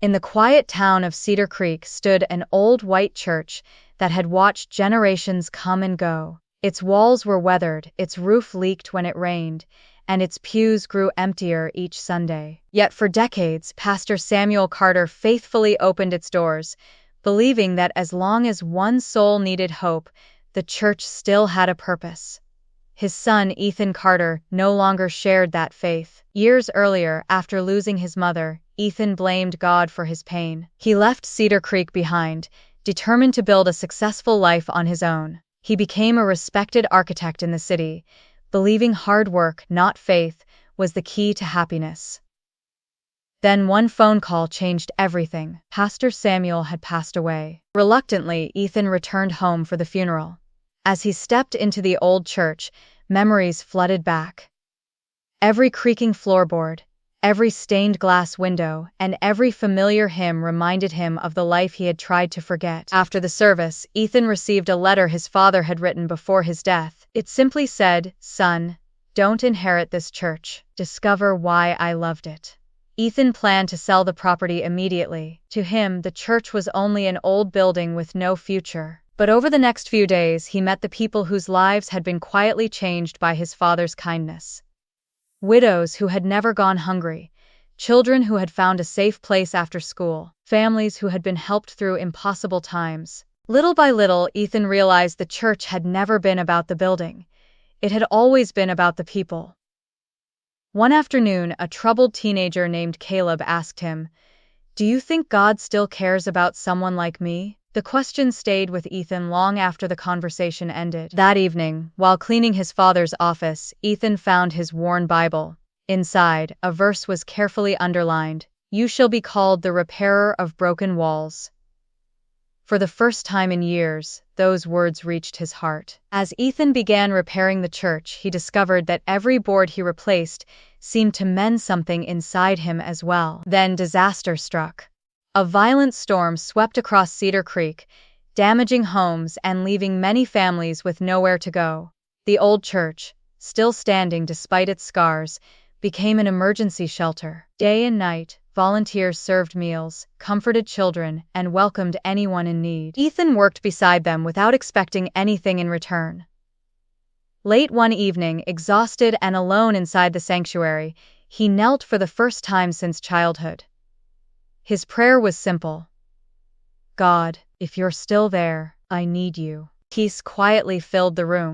In the quiet town of Cedar Creek stood an old white church that had watched generations come and go. Its walls were weathered, its roof leaked when it rained, and its pews grew emptier each Sunday. Yet for decades, Pastor Samuel Carter faithfully opened its doors, believing that as long as one soul needed hope, the church still had a purpose. His son, Ethan Carter, no longer shared that faith. Years earlier, after losing his mother, Ethan blamed God for his pain. He left Cedar Creek behind, determined to build a successful life on his own. He became a respected architect in the city, believing hard work, not faith, was the key to happiness. Then one phone call changed everything. Pastor Samuel had passed away. Reluctantly, Ethan returned home for the funeral. As he stepped into the old church, memories flooded back. Every creaking floorboard, every stained glass window, and every familiar hymn reminded him of the life he had tried to forget. After the service, Ethan received a letter his father had written before his death. It simply said, "Son, don't inherit this church. Discover why I loved it." Ethan planned to sell the property immediately. To him, the church was only an old building with no future. But over the next few days, he met the people whose lives had been quietly changed by his father's kindness. Widows who had never gone hungry, children who had found a safe place after school, families who had been helped through impossible times. Little by little, Ethan realized the church had never been about the building. It had always been about the people. One afternoon, a troubled teenager named Caleb asked him, "Do you think God still cares about someone like me?" The question stayed with Ethan long after the conversation ended. That evening, while cleaning his father's office, Ethan found his worn Bible. Inside, a verse was carefully underlined, "You shall be called the repairer of broken walls." For the first time in years, those words reached his heart. As Ethan began repairing the church, he discovered that every board he replaced seemed to mend something inside him as well. Then disaster struck. A violent storm swept across Cedar Creek, damaging homes and leaving many families with nowhere to go. The old church, still standing despite its scars, became an emergency shelter. Day and night, volunteers served meals, comforted children, and welcomed anyone in need. Ethan worked beside them without expecting anything in return. Late one evening, exhausted and alone inside the sanctuary, he knelt for the first time since childhood. His prayer was simple. "God, if you're still there, I need you." Peace quietly filled the room.